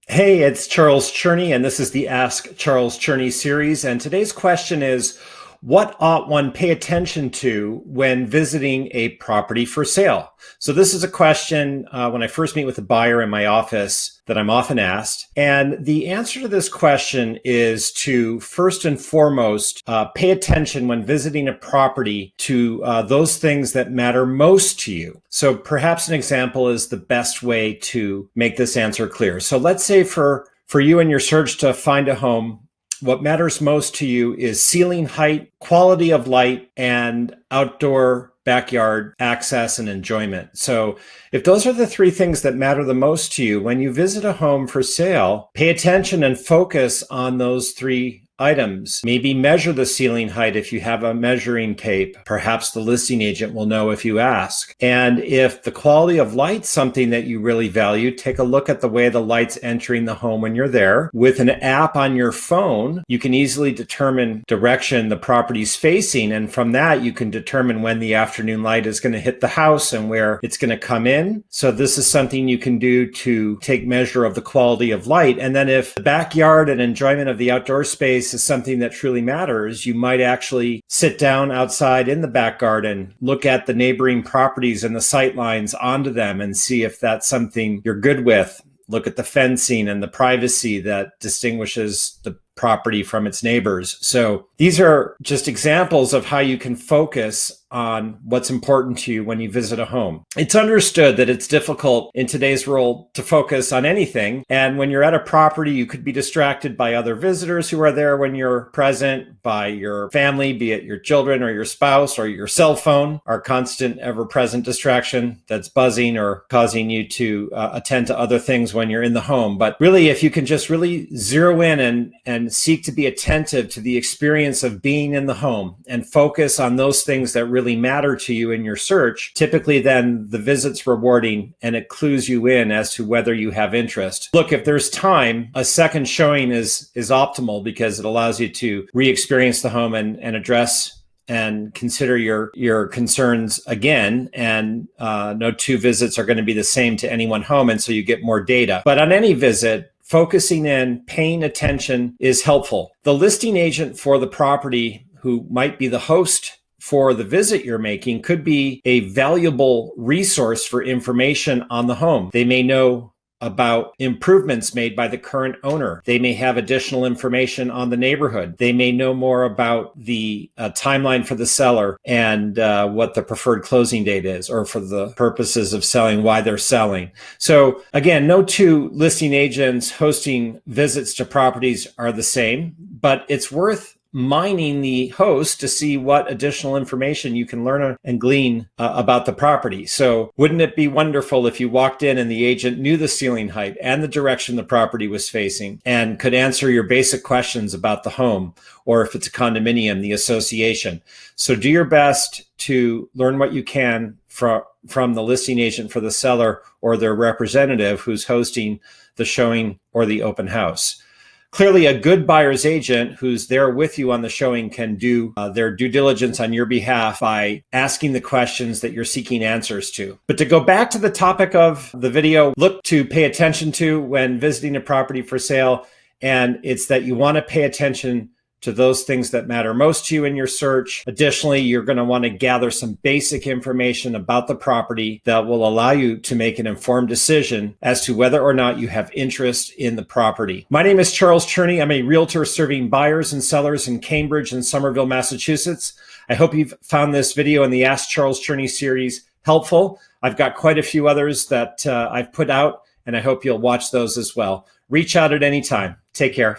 Hey, it's Charles Cherney, and this is the Ask Charles Cherney series. And today's question is, what ought one pay attention to when visiting a property for sale? So this is a question when I first meet with a buyer in my office that I'm often asked. And the answer to this question is to first and foremost, pay attention when visiting a property to those things that matter most to you. So perhaps an example is the best way to make this answer clear. So let's say for you in your search to find a home, what matters most to you is ceiling height, quality of light, and outdoor backyard access and enjoyment. So if those are the three things that matter the most to you, when you visit a home for sale, pay attention and focus on those three items. Maybe measure the ceiling height if you have a measuring tape. Perhaps the listing agent will know if you ask. And if the quality of light's something that you really value, take a look at the way the light's entering the home when you're there. With an app on your phone, you can easily determine direction the property's facing. And from that, you can determine when the afternoon light is going to hit the house and where it's going to come in. So this is something you can do to take measure of the quality of light. And then if the backyard and enjoyment of the outdoor space is something that truly matters, you might actually sit down outside in the back garden, look at the neighboring properties and the sight lines onto them and see if that's something you're good with. Look at the fencing and the privacy that distinguishes the property from its neighbors. So these are just examples of how you can focus on what's important to you when you visit a home. It's understood that it's difficult in today's world to focus on anything. And when you're at a property, you could be distracted by other visitors who are there when you're present, by your family, be it your children or your spouse or your cell phone, our constant ever-present distraction that's buzzing or causing you to attend to other things when you're in the home. But really, if you can just really zero in and seek to be attentive to the experience of being in the home and focus on those things that really matter to you in your search, typically then the visit's rewarding and it clues you in as to whether you have interest. Look, if there's time, a second showing is optimal because it allows you to re-experience the home and address and consider your concerns again. And no two visits are going to be the same to any one home, and so you get more data. But on any visit, focusing in, paying attention is helpful. The listing agent for the property, who might be the host for the visit you're making, could be a valuable resource for information on the home. They may know about improvements made by the current owner. They may have additional information on the neighborhood. They may know more about the timeline for the seller and what the preferred closing date is, or for the purposes of selling, why they're selling. So again, no two listing agents hosting visits to properties are the same, but it's worth mining the host to see what additional information you can learn and glean about the property. So wouldn't it be wonderful if you walked in and the agent knew the ceiling height and the direction the property was facing and could answer your basic questions about the home, or if it's a condominium, the association. So do your best to learn what you can from the listing agent for the seller or their representative who's hosting the showing or the open house. Clearly, a good buyer's agent who's there with you on the showing can do their due diligence on your behalf by asking the questions that you're seeking answers to. But to go back to the topic of the video, look to pay attention to when visiting a property for sale, and it's that you want to pay attention to those things that matter most to you in your search. Additionally, you're going to want to gather some basic information about the property that will allow you to make an informed decision as to whether or not you have interest in the property. My name is Charles Cherney. I'm a realtor serving buyers and sellers in Cambridge and Somerville, Massachusetts. I hope you've found this video in the Ask Charles Cherney series helpful. I've got quite a few others that I've put out, and I hope you'll watch those as well. Reach out at any time. Take care.